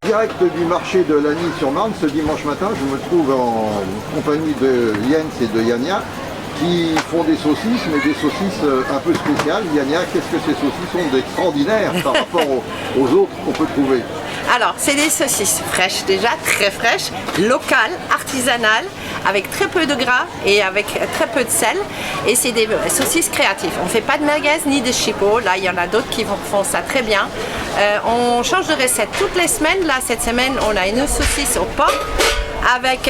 Direct du marché de Lagny-sur-Marne, ce dimanche matin, je me trouve en compagnie de Jens et de Yania qui font des saucisses, mais des saucisses un peu spéciales. Yania, qu'est-ce que ces saucisses sont d'extraordinaire par rapport aux autres qu'on peut trouver? Alors, c'est des saucisses fraîches déjà, très fraîches, locales, artisanales, avec très peu de gras et avec très peu de sel. Et c'est des saucisses créatives. On ne fait pas de merguez ni de chipot. Là, il y en a d'autres qui font ça très bien. On change de recette toutes les semaines. Là, cette semaine, on a une saucisse au porc avec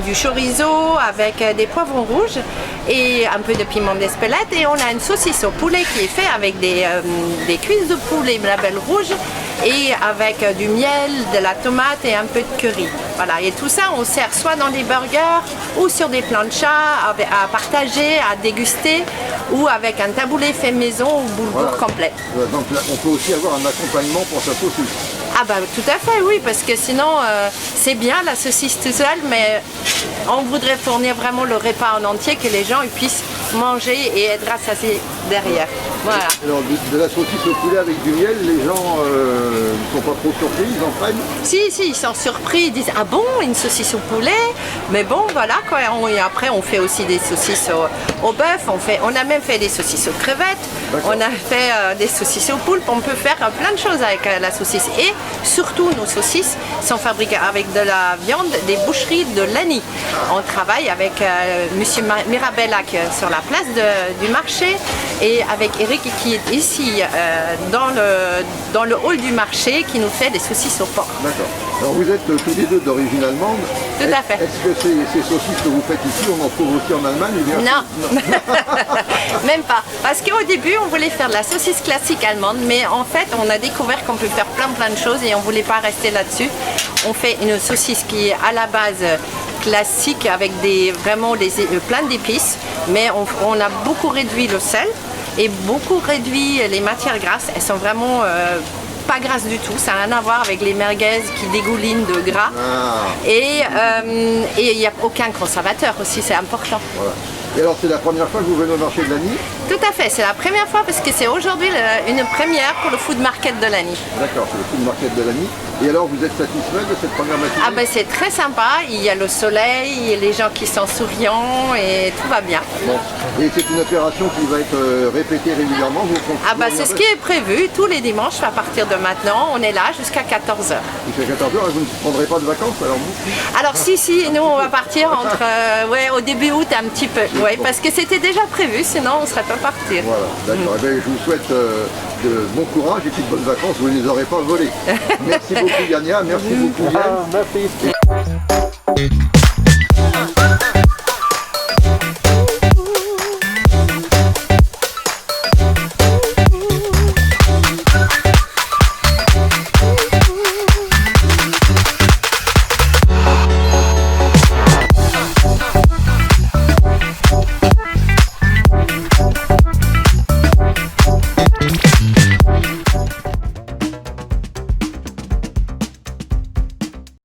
du chorizo, avec des poivrons rouges et un peu de piment d'Espelette. Et on a une saucisse au poulet qui est faite avec des cuisses de poulet label rouge et avec du miel, de la tomate et un peu de curry. Voilà, et tout ça on sert soit dans des burgers ou sur des planchas à partager, à déguster, ou avec un taboulé fait maison ou boulgour complet. Donc là, on peut aussi avoir un accompagnement pour sa saucisse. Ah bah tout à fait, oui, parce que sinon c'est bien la saucisse tout seul, mais on voudrait fournir vraiment le repas en entier, que les gens ils puissent manger et être rassasiés derrière. Voilà. Alors de la saucisse au poulet avec du miel, les gens ne sont pas trop surpris, ils en prennent? Si, ils sont surpris, ils disent ah bon, une saucisse au poulet, mais bon voilà quoi. Et après on fait aussi des saucisses au bœuf, on a même fait des saucisses aux crevettes, on a fait des saucisses au poulpe, on peut faire plein de choses avec la saucisse. Et surtout nos saucisses sont fabriquées avec de la viande des boucheries de Lagny. On travaille avec monsieur Mirabellac sur la place du marché et avec Eric qui est ici dans le hall du marché qui nous fait des saucisses au porc. D'accord. Alors vous êtes tous les deux d'origine allemande. Tout à fait. Est-ce que ces saucisses que vous faites ici, on en trouve aussi en Allemagne ou bien... Non, même pas. Parce qu'au début, on voulait faire de la saucisse classique allemande, mais en fait, on a découvert qu'on peut faire plein de choses et on voulait pas rester là-dessus. On fait une saucisse qui est à la base classique avec plein d'épices, mais on a beaucoup réduit le sel et beaucoup réduit les matières grasses. Elles sont vraiment pas grasses du tout, ça n'a rien à voir avec les merguez qui dégoulinent de gras. Et il n'y a aucun conservateur aussi, c'est important. Voilà. Et alors c'est la première fois que vous venez au marché de Lagny? Tout à fait, c'est la première fois parce que c'est aujourd'hui une première pour le food market de Lagny. D'accord, c'est le food market de Lagny. Et alors vous êtes satisfait de cette première matinée? Ah ben c'est très sympa, il y a le soleil, les gens qui sont souriants et tout va bien. Bon. Et c'est une opération qui va être répétée régulièrement? Ah ben c'est ce qui est prévu, tous les dimanches à partir de maintenant, on est là jusqu'à 14h. Jusqu'à 14h, et vous ne prendrez pas de vacances alors vous? Alors si, nous on va partir au début août un petit peu, parce que c'était déjà prévu, sinon on ne serait pas parti. Voilà, d'accord. Eh bien, je vous souhaite de bon courage et puis de bonnes vacances, vous ne les aurez pas volées. Merci beaucoup Yania, merci beaucoup Yann. Merci.